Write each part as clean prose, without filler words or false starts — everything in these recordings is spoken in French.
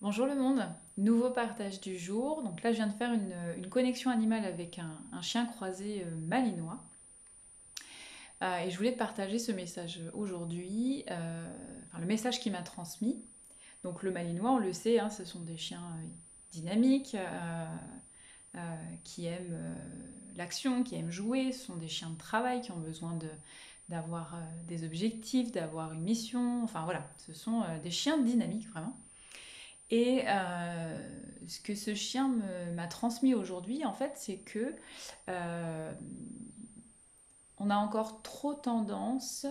Bonjour le monde, nouveau partage du jour. Donc là, je viens de faire une connexion animale avec un chien croisé malinois. Et je voulais te partager ce message aujourd'hui, enfin le message qu'il m'a transmis. Donc le malinois, on le sait, hein, ce sont des chiens dynamiques, qui aiment l'action, qui aiment jouer. Ce sont des chiens de travail qui ont besoin d'avoir des objectifs, d'avoir une mission. Enfin voilà, ce sont des chiens dynamiques vraiment. Et ce que ce chien m'a transmis aujourd'hui, en fait, c'est que euh, on a encore trop tendance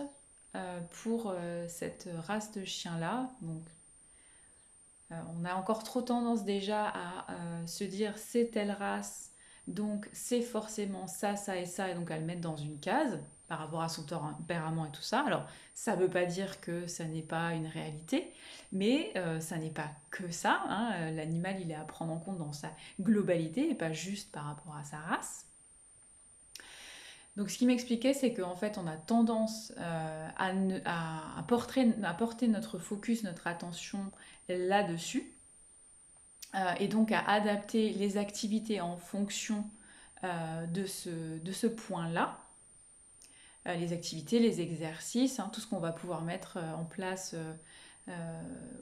pour cette race de chien-là. Donc, on a encore trop tendance déjà à se dire c'est telle race, donc c'est forcément ça, ça et ça, et donc à le mettre dans une case par rapport à son tempérament et tout ça. Alors, ça ne veut pas dire que ça n'est pas une réalité, mais ça n'est pas que ça, hein. L'animal, il est à prendre en compte dans sa globalité et pas juste par rapport à sa race. Donc ce qui m'expliquait, c'est qu'en fait, on a tendance à porter notre focus, notre attention là-dessus, et donc à adapter les activités en fonction de ce point-là. Les activités, les exercices, hein, tout ce qu'on va pouvoir mettre en place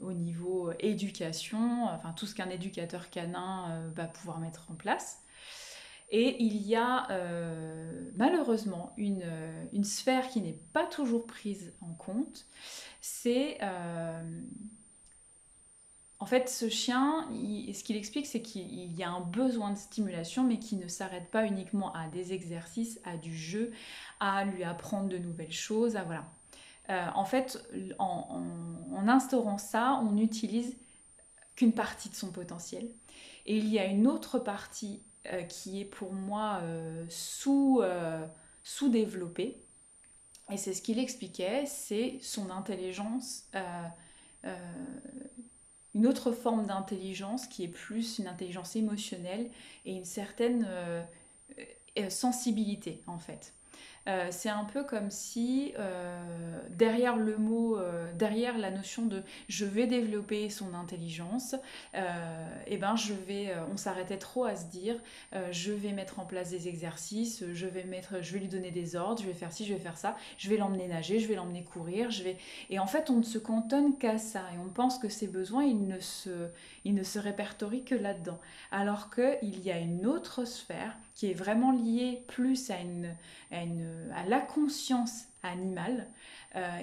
au niveau éducation, enfin tout ce qu'un éducateur canin va pouvoir mettre en place. Et il y a malheureusement une sphère qui n'est pas toujours prise en compte. C'est en fait ce chien, ce qu'il explique, c'est qu'il y a un besoin de stimulation, mais qui ne s'arrête pas uniquement à des exercices, à du jeu, à lui apprendre de nouvelles choses, à voilà. En fait, en instaurant ça, on n'utilise qu'une partie de son potentiel. Et il y a une autre partie qui est pour moi sous-développée. Et c'est ce qu'il expliquait, c'est son intelligence, euh, une autre forme d'intelligence qui est plus une intelligence émotionnelle et une certaine sensibilité en fait. C'est un peu comme si derrière le mot, derrière la notion de je vais développer son intelligence, et ben on s'arrêtait trop à se dire je vais mettre en place des exercices, je vais lui donner des ordres, je vais faire ci, je vais faire ça, je vais l'emmener nager, je vais l'emmener courir, et en fait on ne se cantonne qu'à ça et on pense que ses besoins ils ne se répertorient que là-dedans, alors qu'il y a une autre sphère qui est vraiment liée plus à la conscience animale,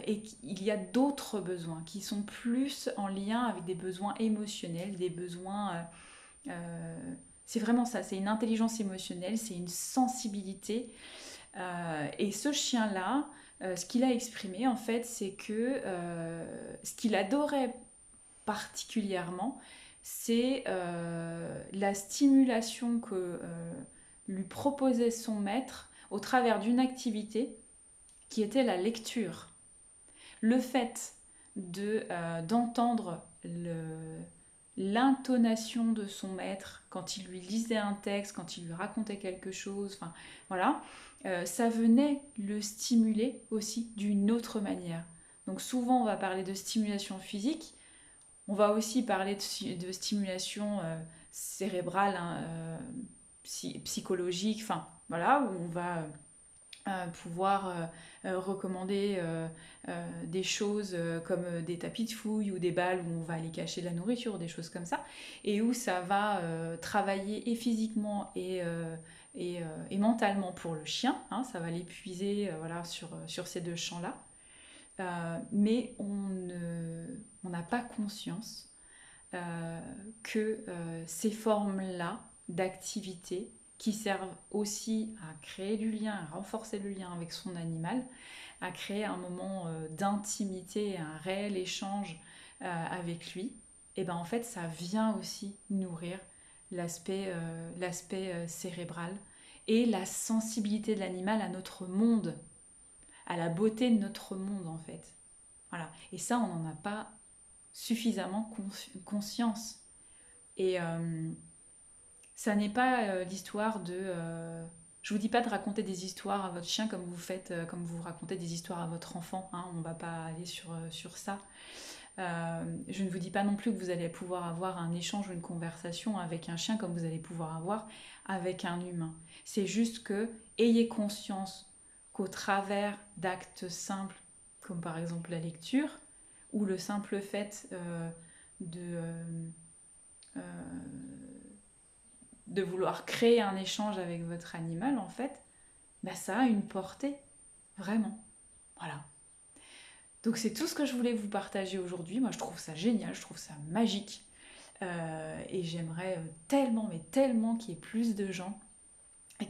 et qu'il y a d'autres besoins qui sont plus en lien avec des besoins émotionnels, des besoins... c'est vraiment ça, c'est une intelligence émotionnelle, c'est une sensibilité. Et ce chien-là, ce qu'il a exprimé en fait, c'est que ce qu'il adorait particulièrement, c'est la stimulation que lui proposait son maître au travers d'une activité qui était la lecture. Le fait d'entendre l'intonation de son maître quand il lui lisait un texte, quand il lui racontait quelque chose, enfin voilà, ça venait le stimuler aussi d'une autre manière. Donc souvent on va parler de stimulation physique, on va aussi parler de stimulation cérébrale, hein, psychologique, enfin voilà, où on va pouvoir recommander des choses comme des tapis de fouille ou des balles où on va aller cacher de la nourriture, des choses comme ça, et où ça va travailler et physiquement et mentalement pour le chien, hein, ça va l'épuiser voilà, sur ces deux champs-là. Mais on n'a pas conscience euh, que ces formes-là d'activité qui servent aussi à créer du lien, à renforcer le lien avec son animal, à créer un moment d'intimité, un réel échange avec lui, et ben en fait ça vient aussi nourrir l'aspect cérébral et la sensibilité de l'animal à notre monde, à la beauté de notre monde en fait. Voilà. Et ça, on n'en a pas suffisamment conscience. Et ça n'est pas l'histoire de... je vous dis pas de raconter des histoires à votre chien comme vous faites, comme vous racontez des histoires à votre enfant, hein, on va pas aller sur ça. Je ne vous dis pas non plus que vous allez pouvoir avoir un échange ou une conversation avec un chien comme vous allez pouvoir avoir avec un humain. C'est juste que ayez conscience qu'au travers d'actes simples, comme par exemple la lecture, ou le simple fait de, euh, de vouloir créer un échange avec votre animal, en fait, bah, ça a une portée, vraiment. Voilà. Donc c'est tout ce que je voulais vous partager aujourd'hui. Moi je trouve ça génial, je trouve ça magique. Et j'aimerais tellement, mais tellement qu'il y ait plus de gens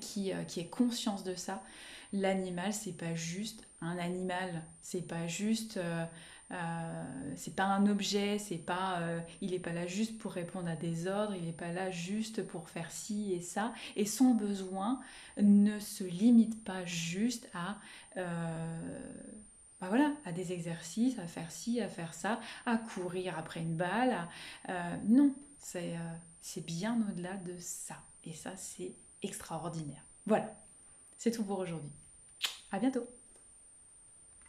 qui aient conscience de ça. L'animal, c'est pas juste un animal, c'est pas un objet, il est pas là juste pour répondre à des ordres, il est pas là juste pour faire ci et ça. Et son besoin ne se limite pas juste bah voilà, à des exercices, à faire ci, à faire ça, à courir après une balle. Non, c'est bien au-delà de ça. Et ça, c'est extraordinaire. Voilà, c'est tout pour aujourd'hui. À bientôt.